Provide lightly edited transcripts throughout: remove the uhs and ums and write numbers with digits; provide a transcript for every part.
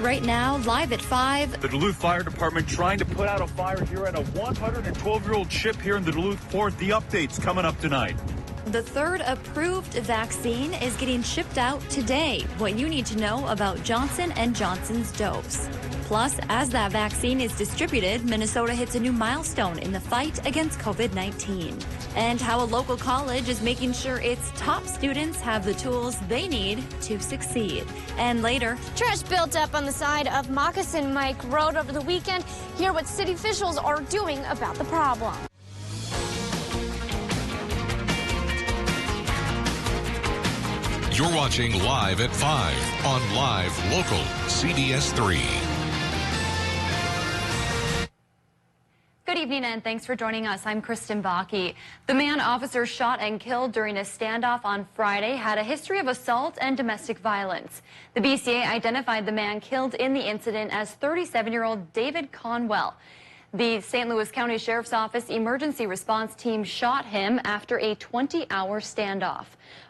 Right now, live at 5. The Duluth Fire Department trying to put out a fire here at a 112-year-old ship here in the Duluth port. The updates coming up tonight. The third approved vaccine is getting shipped out today. What you need to know about Johnson & Johnson's dose. Plus, as that vaccine is distributed, Minnesota hits a new milestone in the fight against COVID-19. And how a local college is making sure its top students have the tools they need to succeed. And later, trash built up on the side of Moccasin Mike Road over the weekend. Hear what city officials are doing about the problem. You're watching Live at 5 on Live Local CBS3. Good evening and thanks for joining us. I'm Kristen Bakke. The man officers shot and killed during a standoff on Friday had a history of assault and domestic violence. The BCA identified the man killed in the incident as 37-year-old David Conwell. The St. Louis County Sheriff's Office emergency response team shot him after a 20-hour standoff.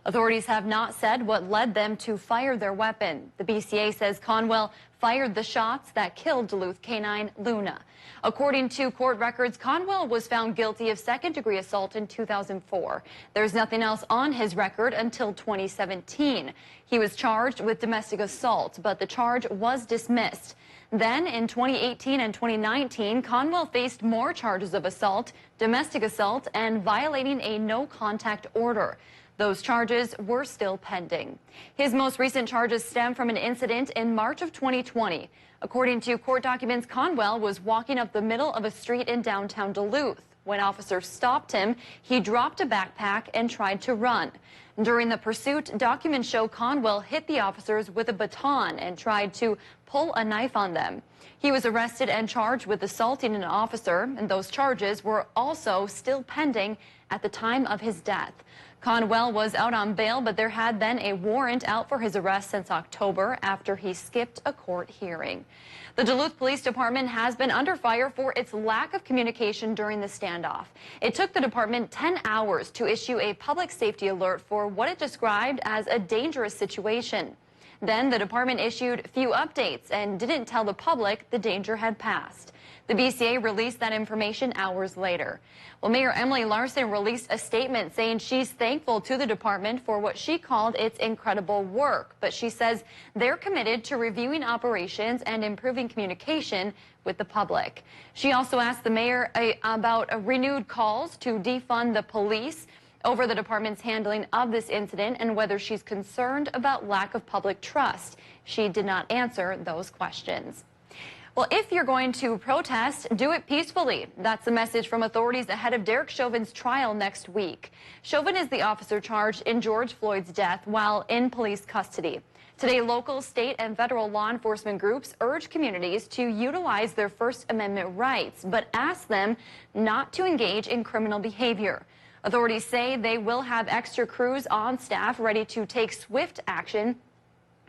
Authorities have not said what led them to fire their weapon. The BCA says Conwell fired the shots that killed Duluth K-9 Luna. According to court records, Conwell was found guilty of second-degree assault in 2004. There's nothing else on his record until 2017. He was charged with domestic assault, but the charge was dismissed. Then, in 2018 and 2019, Conwell faced more charges of assault, domestic assault, and violating a no-contact order. Those charges were still pending. His most recent charges stem from an incident in March of 2020. According to court documents, Conwell was walking up the middle of a street in downtown Duluth. When officers stopped him, he dropped a backpack and tried to run. During the pursuit, documents show Conwell hit the officers with a baton and tried to pull a knife on them. He was arrested and charged with assaulting an officer, and those charges were also still pending at the time of his death. Conwell was out on bail, but there had been a warrant out for his arrest since October after he skipped a court hearing. The Duluth Police Department has been under fire for its lack of communication during the standoff. It took the department 10 hours to issue a public safety alert for what it described as a dangerous situation. Then the department issued few updates and didn't tell the public the danger had passed. The BCA released that information hours later. Well, Mayor Emily Larson released a statement saying she's thankful to the department for what she called its incredible work, but she says they're committed to reviewing operations and improving communication with the public. She also asked the mayor about renewed calls to defund the police over the department's handling of this incident and whether she's concerned about lack of public trust. She did not answer those questions. Well, if you're going to protest, do it peacefully. That's the message from authorities ahead of Derek Chauvin's trial next week. Chauvin is the officer charged in George Floyd's death while in police custody. Today, local, state, and federal law enforcement groups urge communities to utilize their First Amendment rights, but ask them not to engage in criminal behavior. Authorities say they will have extra crews on staff ready to take swift action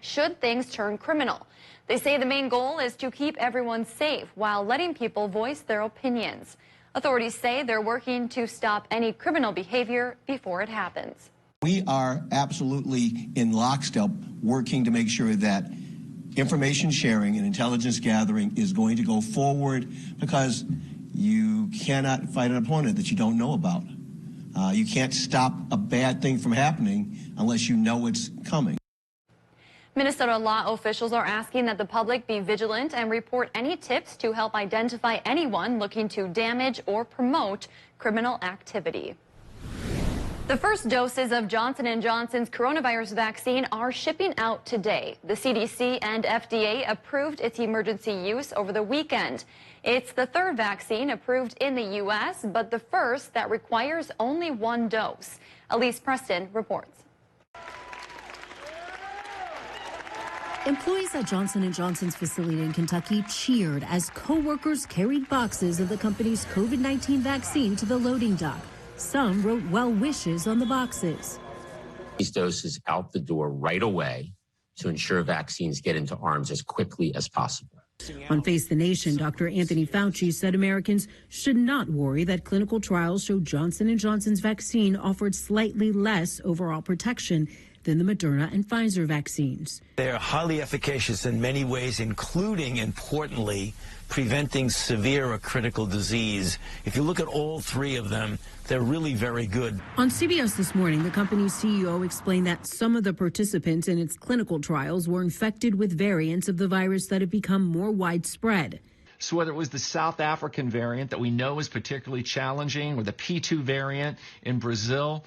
should things turn criminal. They say the main goal is to keep everyone safe while letting people voice their opinions. Authorities say they're working to stop any criminal behavior before it happens. We are absolutely in lockstep working to make sure that information sharing and intelligence gathering is going to go forward, because you cannot fight an opponent that you don't know about. You can't stop a bad thing from happening unless you know it's coming. Minnesota law officials are asking that the public be vigilant and report any tips to help identify anyone looking to damage or promote criminal activity. The first doses of Johnson & Johnson's coronavirus vaccine are shipping out today. The CDC and FDA approved its emergency use over the weekend. It's the third vaccine approved in the U.S., but the first that requires only one dose. Elise Preston reports. Employees at Johnson & Johnson's facility in Kentucky cheered as co-workers carried boxes of the company's COVID-19 vaccine to the loading dock. Some wrote well wishes on the boxes. These doses out the door right away to ensure vaccines get into arms as quickly as possible. On Face the Nation, Dr. Anthony Fauci said Americans should not worry that clinical trials show Johnson & Johnson's vaccine offered slightly less overall protection than the Moderna and Pfizer vaccines. They are highly efficacious in many ways, including, importantly, preventing severe or critical disease. If you look at all three of them, they're really very good. On CBS this morning, the company's CEO explained that some of the participants in its clinical trials were infected with variants of the virus that have become more widespread. So whether it was the South African variant that we know is particularly challenging or the P2 variant in Brazil,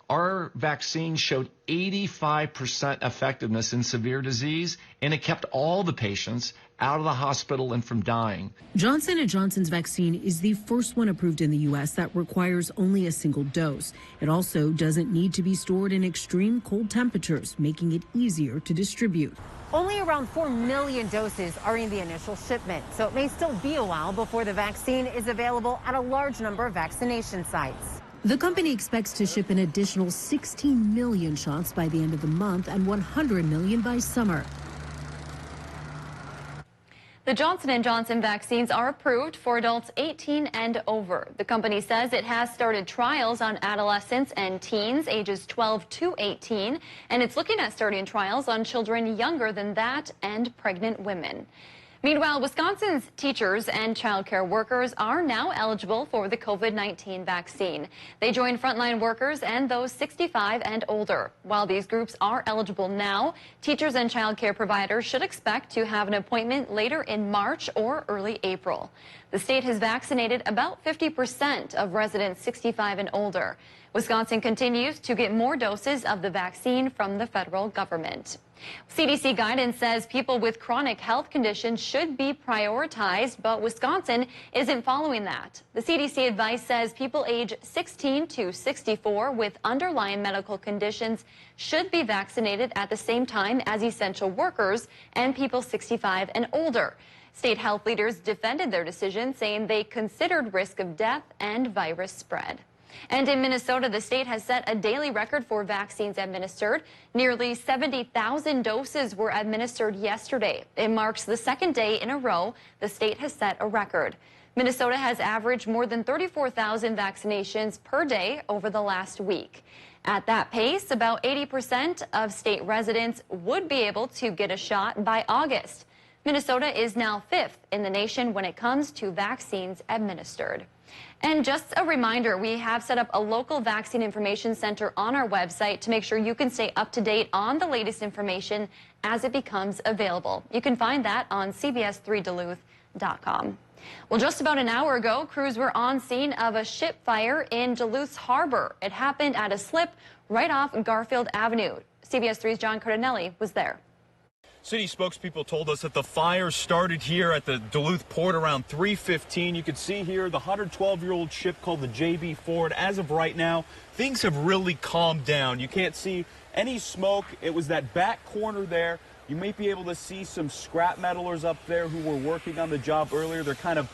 our vaccine showed 85% effectiveness in severe disease, and it kept all the patients out of the hospital and from dying. Johnson & Johnson's vaccine is the first one approved in the U.S. that requires only a single dose. It also doesn't need to be stored in extreme cold temperatures, making it easier to distribute. Only around 4 million doses are in the initial shipment, so it may still be a while before the vaccine is available at a large number of vaccination sites. The company expects to ship an additional 16 million shots by the end of the month and 100 million by summer. The Johnson & Johnson vaccines are approved for adults 18 and over. The company says it has started trials on adolescents and teens ages 12 to 18, and it's looking at starting trials on children younger than that and pregnant women. Meanwhile, Wisconsin's teachers and childcare workers are now eligible for the COVID-19 vaccine. They join frontline workers and those 65 and older. While these groups are eligible now, teachers and childcare providers should expect to have an appointment later in March or early April. The state has vaccinated about 50% of residents 65 and older. Wisconsin continues to get more doses of the vaccine from the federal government. CDC guidance says people with chronic health conditions should be prioritized, but Wisconsin isn't following that. The CDC advice says people age 16 to 64 with underlying medical conditions should be vaccinated at the same time as essential workers and people 65 and older. State health leaders defended their decision, saying they considered risk of death and virus spread. And in Minnesota, the state has set a daily record for vaccines administered. Nearly 70,000 doses were administered yesterday. It marks the second day in a row the state has set a record. Minnesota has averaged more than 34,000 vaccinations per day over the last week. At that pace, about 80% of state residents would be able to get a shot by August. Minnesota is now 5th in the nation when it comes to vaccines administered. And just a reminder, we have set up a local vaccine information center on our website to make sure you can stay up to date on the latest information as it becomes available. You can find that on CBS3Duluth.com. Well, just about an hour ago, crews were on scene of a ship fire in Duluth's harbor. It happened at a slip right off Garfield Avenue. CBS3's John Cardinelli was there. City spokespeople told us that the fire started here at the Duluth port around 3:15. You can see here the 112-year-old ship called the JB Ford. As of right now, things have really calmed down. You can't see any smoke. It was that back corner there. You may be able to see some scrap metalers up there who were working on the job earlier. They're kind of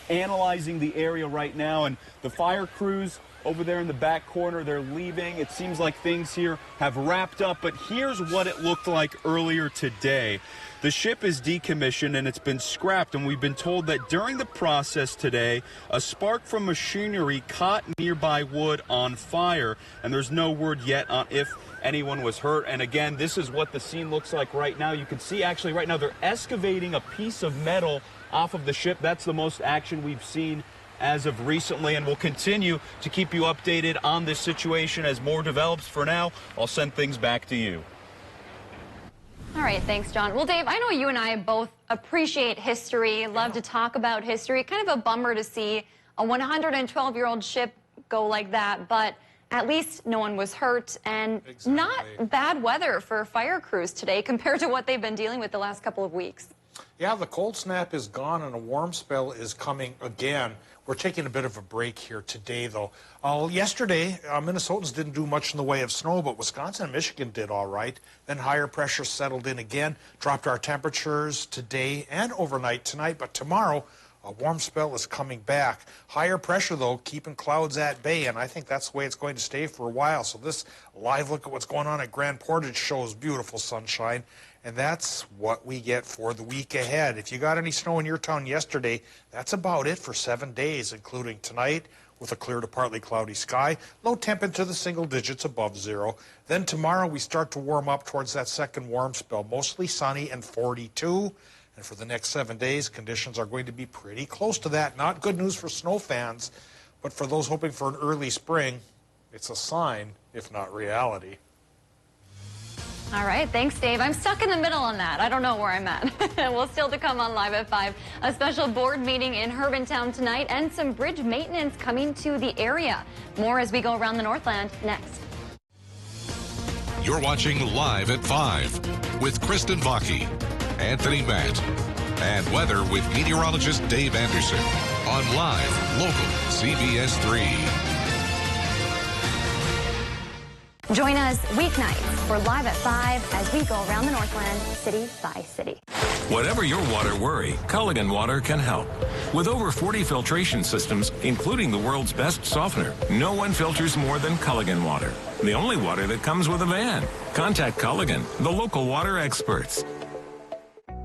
analyzing the area right now, and the fire crews over there in the back corner, they're leaving. It seems like things here have wrapped up, but here's what it looked like earlier today. The ship is decommissioned and it's been scrapped, and we've been told that during the process today, a spark from machinery caught nearby wood on fire, and there's no word yet on if anyone was hurt. And again, this is what the scene looks like right now. You can see actually right now they're excavating a piece of metal off of the ship. That's the most action we've seen as of recently, and we'll continue to keep you updated on this situation as more develops. For now, I'll send things back to you. All right, thanks, John. Well, Dave, I know you and I both appreciate history, love to talk about history. Kind of a bummer to see a 112-year-old ship go like that, but at least no one was hurt, and not bad weather for fire crews today compared to what they've been dealing with the last couple of weeks. Yeah, the cold snap is gone and a warm spell is coming again. We're taking a bit of a break here today, though. Yesterday, Minnesotans didn't do much in the way of snow, but Wisconsin and Michigan did all right. Then higher pressure settled in again, dropped our temperatures today and overnight tonight, but tomorrow, a warm spell is coming back. Higher pressure, though, keeping clouds at bay, and I think that's the way it's going to stay for a while. So this live look at what's going on at Grand Portage shows beautiful sunshine, and that's what we get for the week ahead. If you got any snow in your town yesterday, that's about it for 7 days, including tonight. with a clear to partly cloudy sky. Low temp into the single digits above zero. Then tomorrow we start to warm up towards that second warm spell, mostly sunny and 42. And for the next 7 days, conditions are going to be pretty close to that. Not good news for snow fans, but for those hoping for an early spring, it's a sign, if not reality. All right, thanks, Dave. I'm stuck in the middle on that. I don't know where I'm at. Well, still to come on Live at 5, a special board meeting in Hermantown tonight and some bridge maintenance coming to the area. More as we go around the Northland next. You're watching Live at 5 with Kristen Baki, Anthony Matt, and weather with meteorologist Dave Anderson on Live Local CBS3. Join us weeknights for Live at 5 as we go around the Northland city by city. Whatever your water worry, Culligan Water can help. With over 40 filtration systems, including the world's best softener, no one filters more than Culligan Water. The only water that comes with a van. Contact Culligan, the local water experts.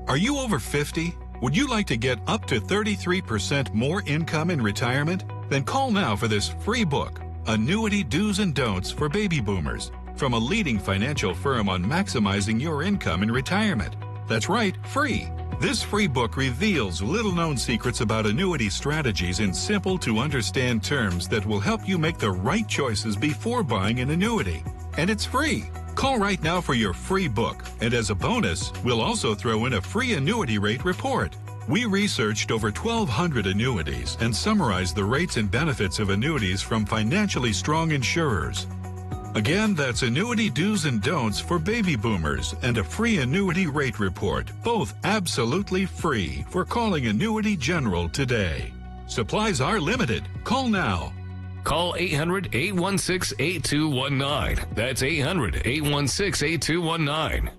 Are you over 50? Would you like to get up to 33% more income in retirement? Then call now for this free book, Annuity Do's and Don'ts for Baby Boomers, from a leading financial firm on maximizing your income in retirement. That's right, free. This free book reveals little-known secrets about annuity strategies in simple-to-understand terms that will help you make the right choices before buying an annuity. And it's free. Call right now for your free book. And as a bonus, we'll also throw in a free annuity rate report. We researched over 1,200 annuities and summarized the rates and benefits of annuities from financially strong insurers. Again, that's Annuity Do's and Don'ts for Baby Boomers and a free annuity rate report, both absolutely free for calling Annuity General today. Supplies are limited. Call now. Call 800-816-8219. That's 800-816-8219.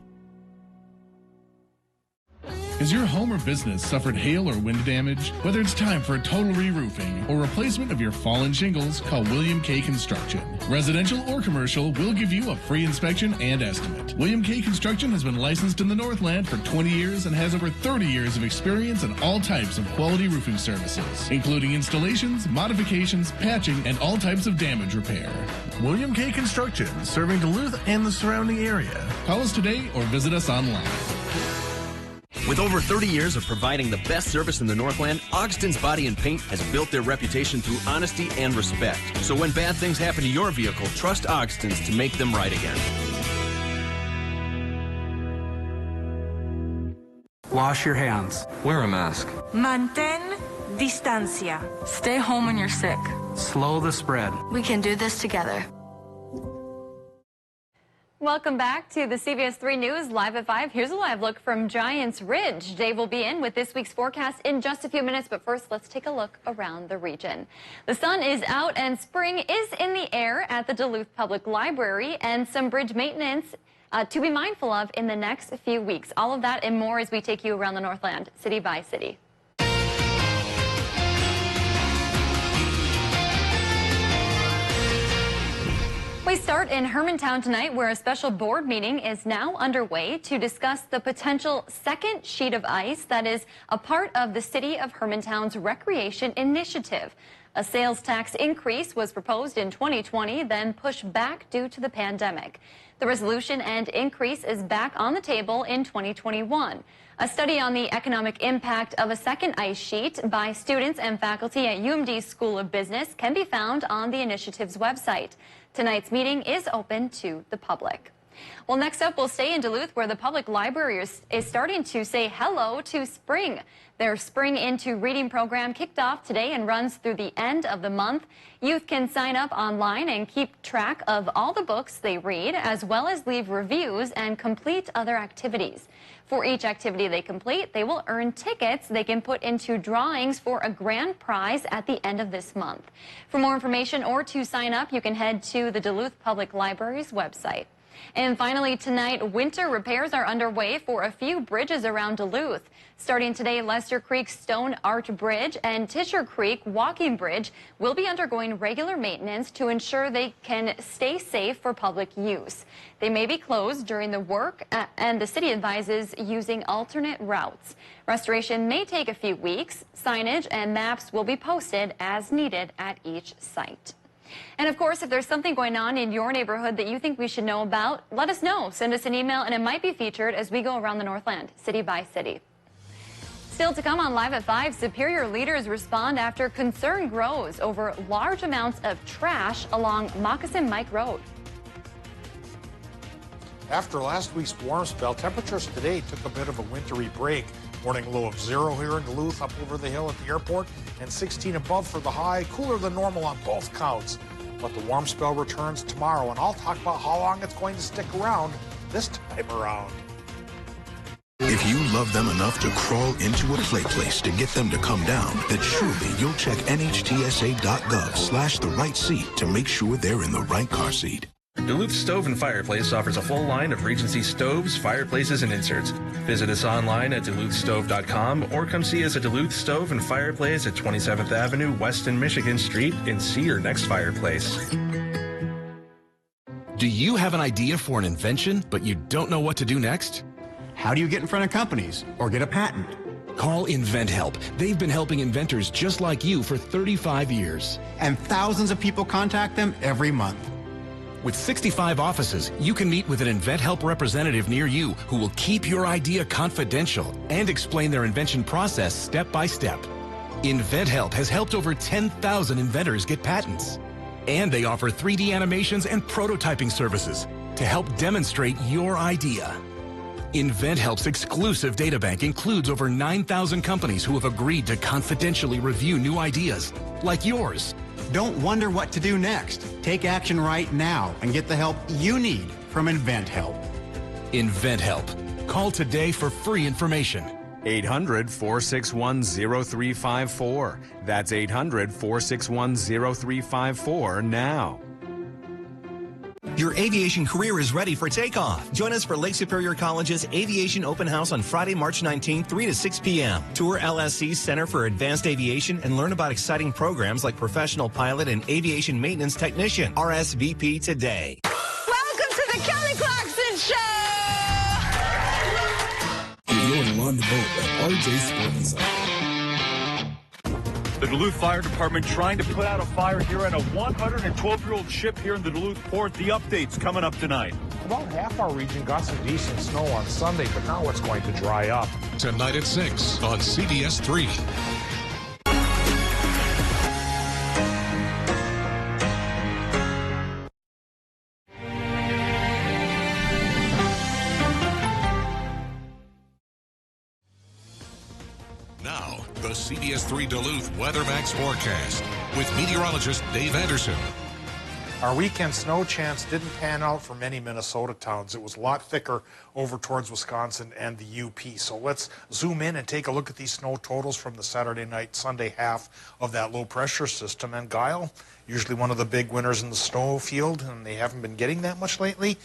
Has your home or business suffered hail or wind damage? Whether it's time for a total re-roofing or replacement of your fallen shingles, call William K. Construction. Residential or commercial, we'll give you a free inspection and estimate. William K. Construction has been licensed in the Northland for 20 years and has over 30 years of experience in all types of quality roofing services, including installations, modifications, patching, and all types of damage repair. William K. Construction, serving Duluth and the surrounding area. Call us today or visit us online. With over 30 years of providing the best service in the Northland, Ogston's Body and Paint has built their reputation through honesty and respect. So when bad things happen to your vehicle, trust Ogston's to make them right again. Wash your hands. Wear a mask. Mantén distancia. Stay home when you're sick. Slow the spread. We can do this together. Welcome back to the CBS3 News Live at 5. Here's a live look from Giants Ridge. Dave will be in with this week's forecast in just a few minutes, but first let's take a look around the region. The sun is out and spring is in the air at the Duluth Public Library, and some bridge maintenance to be mindful of in the next few weeks. All of that and more as we take you around the Northland, city by city. We start in Hermantown tonight, where a special board meeting is now underway to discuss the potential second sheet of ice that is a part of the City of Hermantown's Recreation Initiative. A sales tax increase was proposed in 2020, then pushed back due to the pandemic. The resolution and increase is back on the table in 2021. A study on the economic impact of a second ice sheet by students and faculty at UMD's School of Business can be found on the initiative's website. Tonight's meeting is open to the public. Well, next up, we'll stay in Duluth, where the public library is starting to say hello to spring. Their Spring Into Reading program kicked off today and runs through the end of the month. Youth can sign up online and keep track of all the books they read, as well as leave reviews and complete other activities. For each activity they complete, they will earn tickets they can put into drawings for a grand prize at the end of this month. For more information or to sign up, you can head to the Duluth Public Library's website. And finally tonight, winter repairs are underway for a few bridges around Duluth. Starting today, Lester Creek Stone Arch Bridge and Tisher Creek Walking Bridge will be undergoing regular maintenance to ensure they can stay safe for public use. They may be closed during the work, and the city advises using alternate routes. Restoration may take a few weeks. Signage and maps will be posted as needed at each site. And of course, if there's something going on in your neighborhood that you think we should know about, let us know. Send us an email and it might be featured as we go around the Northland, city by city. Still to come on Live at 5, Superior leaders respond after concern grows over large amounts of trash along Moccasin Mike Road. After last week's warm spell, temperatures today took a bit of a wintry break. Morning low of 0 here in Duluth, up over the hill at the airport, and 16 above for the high. Cooler than normal on both counts. But the warm spell returns tomorrow, and I'll talk about how long it's going to stick around this time around. If you love them enough to crawl into a play place to get them to come down, then surely you'll check nhtsa.gov/the right seat to make sure they're in the right car seat. Duluth Stove and Fireplace offers a full line of Regency stoves, fireplaces, and inserts. Visit us online at duluthstove.com or come see us at Duluth Stove and Fireplace at 27th Avenue, West and Michigan Street, and see your next fireplace. Do you have an idea for an invention, but you don't know what to do next? How do you get in front of companies or get a patent? Call InventHelp. They've been helping inventors just like you for 35 years. And thousands of people contact them every month. With 65 offices, you can meet with an InventHelp representative near you who will keep your idea confidential and explain their invention process step by step. InventHelp has helped over 10,000 inventors get patents. And they offer 3D animations and prototyping services to help demonstrate your idea. InventHelp's exclusive databank includes over 9,000 companies who have agreed to confidentially review new ideas, like yours. Don't wonder what to do next. Take action right now and get the help you need from InventHelp. InventHelp. Call today for free information. 800-461-0354. That's 800-461-0354 now. Your aviation career is ready for takeoff. Join us for Lake Superior College's Aviation Open House on Friday, March 19th, 3 to 6 p.m. Tour LSC's Center for Advanced Aviation and learn about exciting programs like Professional Pilot and Aviation Maintenance Technician. RSVP today. Welcome to the Kelly Clarkson Show! You're on the boat at RJ Sports. The Duluth Fire Department trying to put out a fire here on a 112-year-old ship here in the Duluth port. The updates coming up tonight. About half our region got some decent snow on Sunday, but now it's going to dry up. Tonight at 6 on CBS3. Now, the CBS3 Duluth WeatherMax forecast with meteorologist Dave Anderson. Our weekend snow chance didn't pan out for many Minnesota towns. It was a lot thicker over towards Wisconsin and the UP. So let's zoom in and take a look at these snow totals from the Saturday night, Sunday half of that low pressure system. And Guile, usually one of the big winners in the snow field, and they haven't been getting that much lately,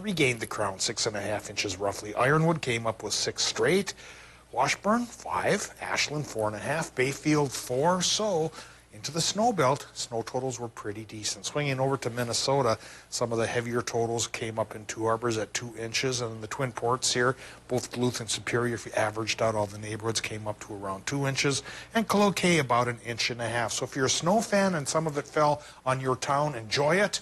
regained the crown, 6.5 inches roughly. Ironwood came up with 6 straight. Washburn, 5. Ashland, 4.5. Bayfield, 4. So into the snow belt, snow totals were pretty decent. Swinging over to Minnesota, some of the heavier totals came up in Two Harbors at 2 inches. And in the Twin Ports here, both Duluth and Superior, if you averaged out all the neighborhoods, came up to around 2 inches. And Cloquet about 1.5 inches. So if you're a snow fan and some of it fell on your town, enjoy it.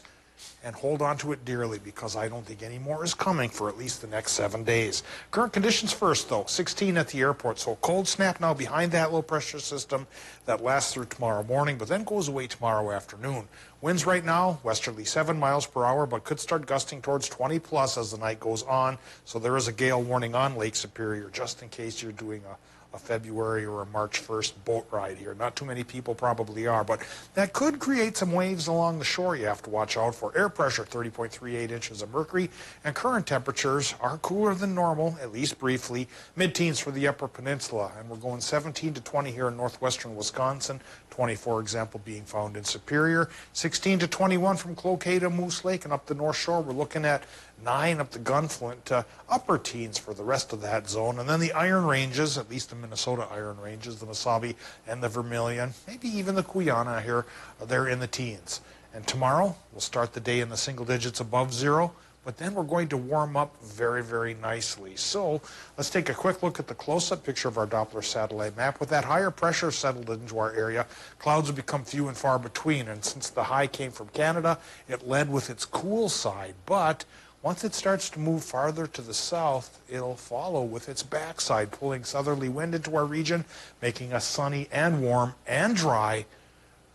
And hold on to it dearly, because I don't think any more is coming for at least the next 7 days. Current conditions first, though. 16 at the airport. So cold snap now behind that low pressure system that lasts through tomorrow morning, but then goes away tomorrow afternoon. Winds right now, westerly 7 miles per hour, but could start gusting towards 20 plus as the night goes on. So there is a gale warning on Lake Superior, just in case you're doing a February or a March 1st boat ride here. Not too many people probably are, but that could create some waves along the shore you have to watch out for. Airport pressure, 30.38 inches of mercury, and current temperatures are cooler than normal, at least briefly, mid-teens for the Upper Peninsula, and we're going 17 to 20 here in northwestern Wisconsin, 20, for example, being found in Superior, 16 to 21 from Cloquet to Moose Lake, and up the North Shore, we're looking at 9 up the Gunflint to upper teens for the rest of that zone. And then the Iron Ranges, at least the Minnesota Iron Ranges, the Mesabi and the Vermilion, maybe even the Guyana here, they're in the teens. And tomorrow, we'll start the day in the single digits above zero, but then we're going to warm up very, very nicely. So let's take a quick look at the close-up picture of our Doppler satellite map. With that higher pressure settled into our area, clouds will become few and far between. And since the high came from Canada, it led with its cool side. But once it starts to move farther to the south, it'll follow with its backside, pulling southerly wind into our region, making us sunny and warm and dry,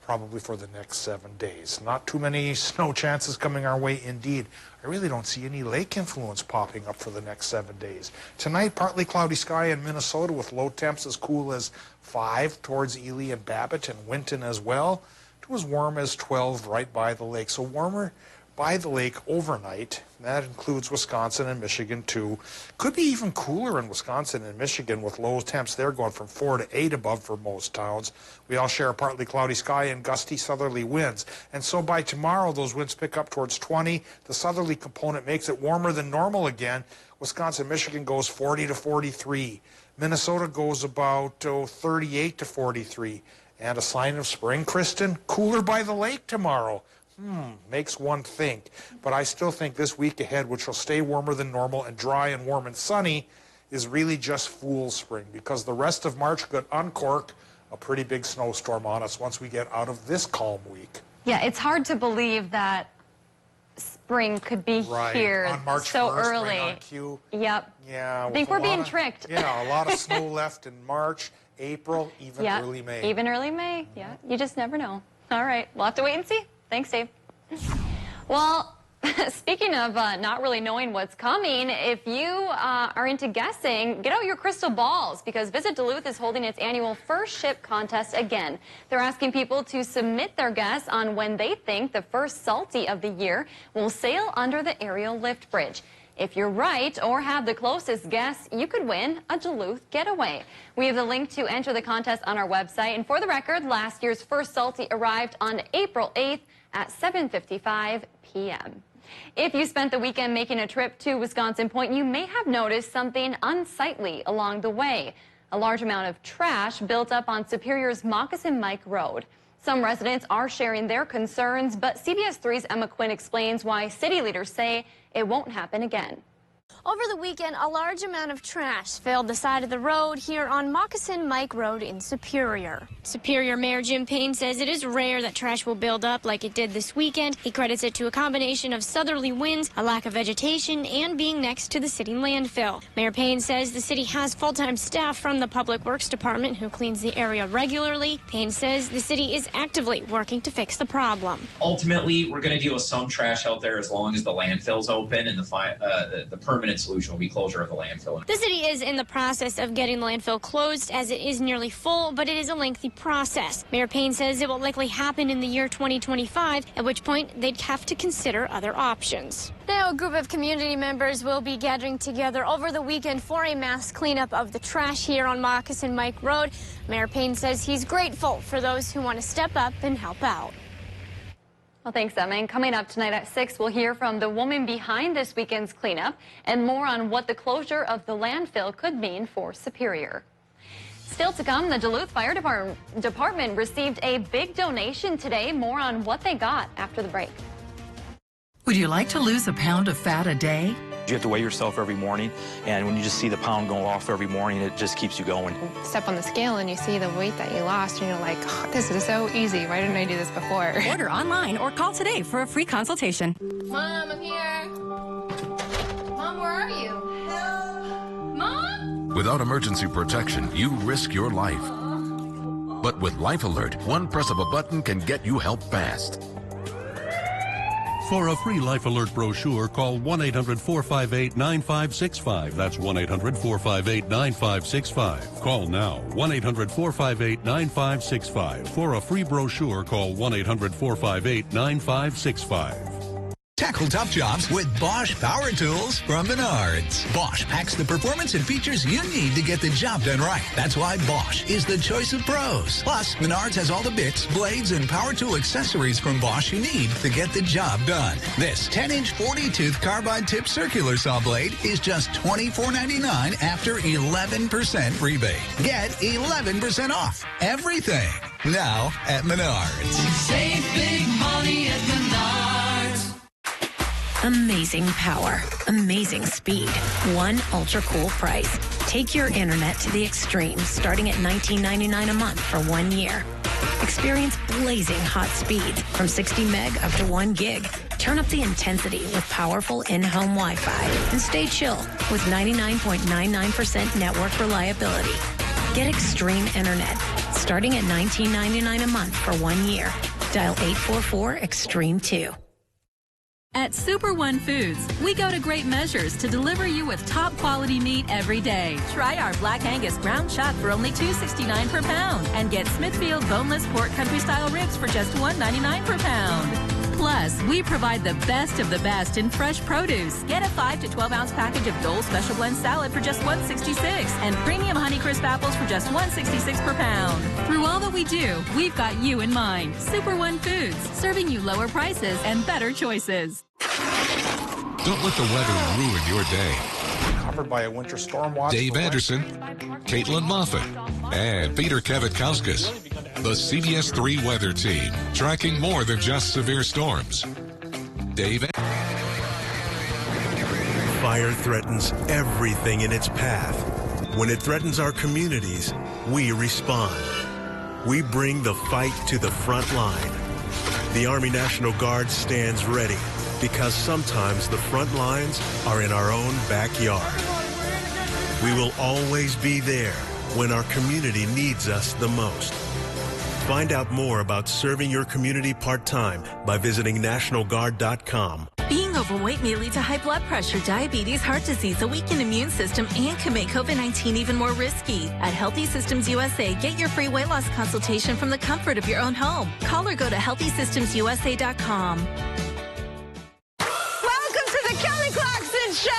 probably for the next 7 days. Not too many snow chances coming our way indeed. I really don't see any lake influence popping up for the next 7 days. Tonight, partly cloudy sky in Minnesota with low temps as cool as 5 towards Ely and Babbitt and Winton as well, to as warm as 12 right by the lake. So warmer by the lake overnight. That includes Wisconsin and Michigan too. Could be even cooler in Wisconsin and Michigan with low temps there going from 4 to 8 above for most towns. We all share a partly cloudy sky and gusty southerly winds. And so by tomorrow, those winds pick up towards 20. The southerly component makes it warmer than normal again. Wisconsin, Michigan goes 40 to 43. Minnesota goes about 38 to 43. And a sign of spring, Kristen, cooler by the lake tomorrow. Makes one think. But I still think this week ahead, which will stay warmer than normal and dry and warm and sunny, is really just fool's spring, because the rest of March could uncork a pretty big snowstorm on us once we get out of this calm week. Yeah, it's hard to believe that spring could be here on March so 1st, early. Right on cue. Yep. Yeah. I think we're being tricked. Yeah, a lot of snow left in March, April, even early May. Even early May. Yeah, you just never know. All right, we'll have to wait and see. Thanks, Dave. Well, speaking of not really knowing what's coming, if you are into guessing, get out your crystal balls, because Visit Duluth is holding its annual First Ship contest again. They're asking people to submit their guess on when they think the first salty of the year will sail under the aerial lift bridge. If you're right or have the closest guess, you could win a Duluth getaway. We have the link to enter the contest on our website. And for the record, last year's first salty arrived on April 8th at 7:55 p.m. If you spent the weekend making a trip to Wisconsin Point, you may have noticed something unsightly along the way. A large amount of trash built up on Superior's Moccasin Mike Road. Some residents are sharing their concerns, but CBS3's Emma Quinn explains why city leaders say it won't happen again. Over the weekend, a large amount of trash filled the side of the road here on Moccasin Mike Road in Superior. Superior Mayor Jim Payne says it is rare that trash will build up like it did this weekend. He credits it to a combination of southerly winds, a lack of vegetation, and being next to the city landfill. Mayor Payne says the city has full-time staff from the Public Works Department who cleans the area regularly. Payne says the city is actively working to fix the problem. Ultimately, we're going to deal with some trash out there as long as the landfill's open, and the permanent solution will be closure of the landfill. The city is in the process of getting the landfill closed as it is nearly full, but it is a lengthy process. Mayor Payne says it will likely happen in the year 2025, at which point they'd have to consider other options. Now, a group of community members will be gathering together over the weekend for a mass cleanup of the trash here on Moccasin Mike Road. Mayor Payne says he's grateful for those who want to step up and help out. Well, thanks, Emma. And coming up tonight at 6, we'll hear from the woman behind this weekend's cleanup and more on what the closure of the landfill could mean for Superior. Still to come, the Duluth Fire Department received a big donation today. More on what they got after the break. Would you like to lose a pound of fat a day? You have to weigh yourself every morning, and when you just see the pound go off every morning, it just keeps you going. Step on the scale and you see the weight that you lost, and you're like, oh, this is so easy. Why didn't I do this before? Order online or call today for a free consultation. Mom, I'm here. Mom, where are you? Help. Mom? Without emergency protection, you risk your life. But with Life Alert, one press of a button can get you help fast. For a free Life Alert brochure, call 1-800-458-9565. That's 1-800-458-9565. Call now, 1-800-458-9565. For a free brochure, call 1-800-458-9565. Tackle tough jobs with Bosch Power Tools from Menards. Bosch packs the performance and features you need to get the job done right. That's why Bosch is the choice of pros. Plus, Menards has all the bits, blades, and power tool accessories from Bosch you need to get the job done. This 10-inch 40-tooth carbide tip circular saw blade is just $24.99 after 11% rebate. Get 11% off everything now at Menards. Save big money at Menards. Amazing power, amazing speed, one ultra cool price. Take your internet to the extreme, starting at $19.99 a month for 1 year. Experience blazing hot speeds from 60 meg up to 1 gig. Turn up the intensity with powerful in-home Wi-Fi and stay chill with 99.99% network reliability. Get extreme internet starting at $19.99 a month for 1 year. Dial 844-EXTREME2. At Super One Foods, we go to great measures to deliver you with top quality meat every day. Try our Black Angus ground chuck for only $2.69 per pound and get Smithfield boneless pork country style ribs for just $1.99 per pound. Plus, we provide the best of the best in fresh produce. Get a 5 to 12 ounce package of Dole Special Blend salad for just $1.66 and premium Honeycrisp apples for just $1.66 per pound. Through all that we do, we've got you in mind. Super One Foods, serving you lower prices and better choices. Don't let the weather ruin your day. Covered by a winter storm watch. Dave Anderson, Caitlin Moffat, and Peter Kavitkauskas. The CBS3 weather team, tracking more than just severe storms. Dave. Fire threatens everything in its path. When it threatens our communities, we respond. We bring the fight to the front line. The Army National Guard stands ready because sometimes the front lines are in our own backyard. We will always be there when our community needs us the most. Find out more about serving your community part-time by visiting NationalGuard.com. Being overweight may lead to high blood pressure, diabetes, heart disease, a weakened immune system, and can make COVID-19 even more risky. At Healthy Systems USA, get your free weight loss consultation from the comfort of your own home. Call or go to HealthySystemsUSA.com. Welcome to the Kelly Clarkson Show!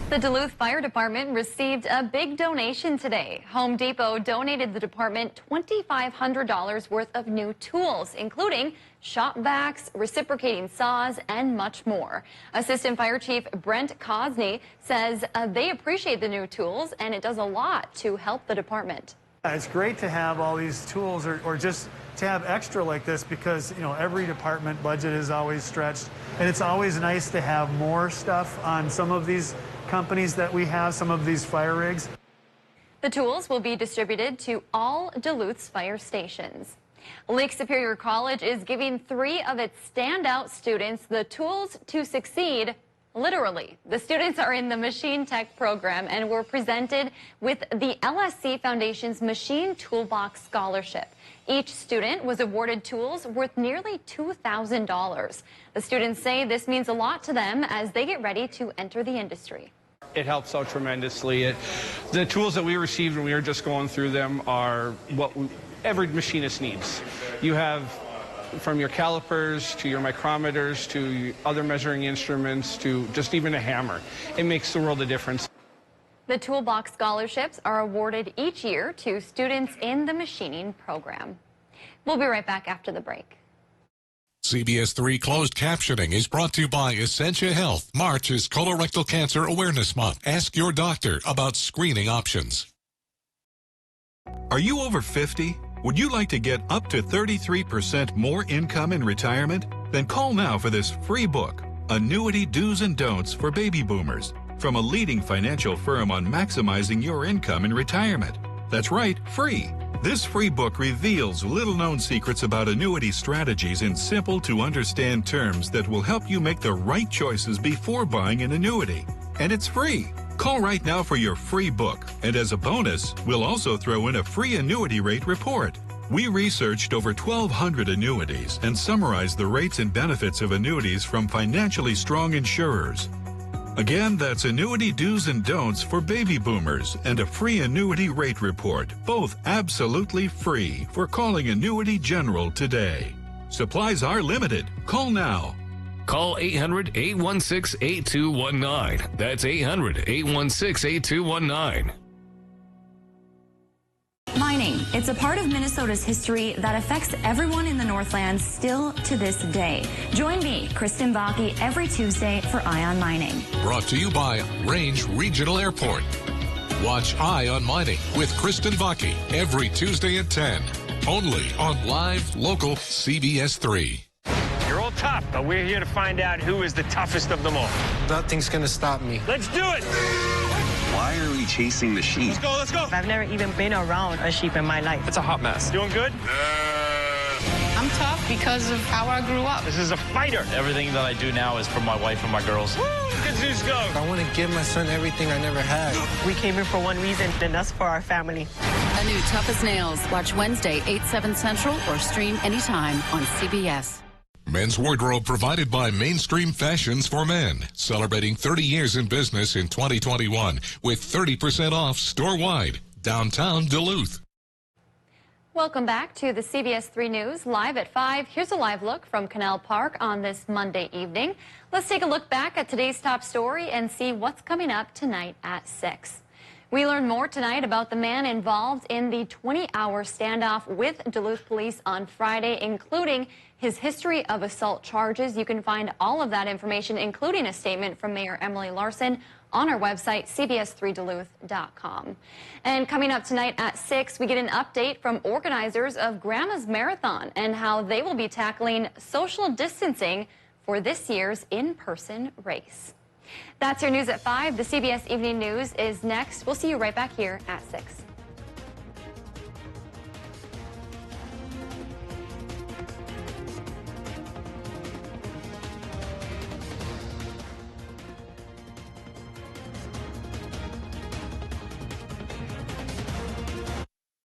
The Duluth Fire Department received a big donation today. Home Depot donated the department $2,500 worth of new tools, including shop vacs, reciprocating saws, and much more. Assistant Fire Chief Brent Cosney says they appreciate the new tools, and it does a lot to help the department. It's great to have all these tools or just to have extra like this because, you know, every department budget is always stretched, and it's always nice to have more stuff on some of these companies that we have, some of these fire rigs. The tools will be distributed to all Duluth's fire stations. Lake Superior College is giving 3 of its standout students the tools to succeed, literally. The students are in the Machine Tech program and were presented with the LSC Foundation's Machine Toolbox Scholarship. Each student was awarded tools worth nearly $2,000. The students say this means a lot to them as they get ready to enter the industry. It helps out tremendously. The tools that we received when we were just going through them are what every machinist needs. You have from your calipers to your micrometers to other measuring instruments to just even a hammer. It makes the world a difference. The Toolbox Scholarships are awarded each year to students in the machining program. We'll be right back after the break. CBS3 closed captioning is brought to you by Essentia Health. March is Colorectal Cancer Awareness Month. Ask your doctor about screening options. Are you over 50? Would you like to get up to 33% more income in retirement? Then call now for this free book, Annuity Do's and Don'ts for Baby Boomers, from a leading financial firm on maximizing your income in retirement. That's right, free. This free book reveals little-known secrets about annuity strategies in simple-to-understand terms that will help you make the right choices before buying an annuity. And it's free. Call right now for your free book. And as a bonus, we'll also throw in a free annuity rate report. We researched over 1,200 annuities and summarized the rates and benefits of annuities from financially strong insurers. Again, that's annuity do's and don'ts for baby boomers and a free annuity rate report, both absolutely free for calling Annuity General today. Supplies are limited. Call now. Call 800-816-8219. That's 800-816-8219. Mining. It's a part of Minnesota's history that affects everyone in the Northlands still to this day. Join me, Kristen Baki, every Tuesday for Eye on Mining. Brought to you by Range Regional Airport. Watch Eye on Mining with Kristen Baki every Tuesday at 10. Only on live local CBS3. You're all tough, but we're here to find out who is the toughest of them all. Nothing's gonna stop me. Let's do it! Why are we chasing the sheep? Let's go, let's go! I've never even been around a sheep in my life. It's a hot mess. Doing good? I'm tough because of how I grew up. This is a fighter. Everything that I do now is for my wife and my girls. Woo! Look at Zeus go! I want to give my son everything I never had. We came here for one reason, and that's for our family. A new Tough as Nails. Watch Wednesday, 8/7 Central, or stream anytime on CBS. Men's wardrobe provided by Mainstream Fashions for Men, celebrating 30 years in business in 2021 with 30% off store-wide, downtown Duluth. Welcome back to the CBS3 News, live at 5. Here's a live look from Canal Park on this Monday evening. Let's take a look back at today's top story and see what's coming up tonight at 6. We learn more tonight about the man involved in the 20-hour standoff with Duluth police on Friday, including his history of assault charges. You can find all of that information, including a statement from Mayor Emily Larson, on our website, cbs3duluth.com. And coming up tonight at 6, we get an update from organizers of Grandma's Marathon and how they will be tackling social distancing for this year's in-person race. That's your news at 5. The CBS Evening News is next. We'll see you right back here at 6.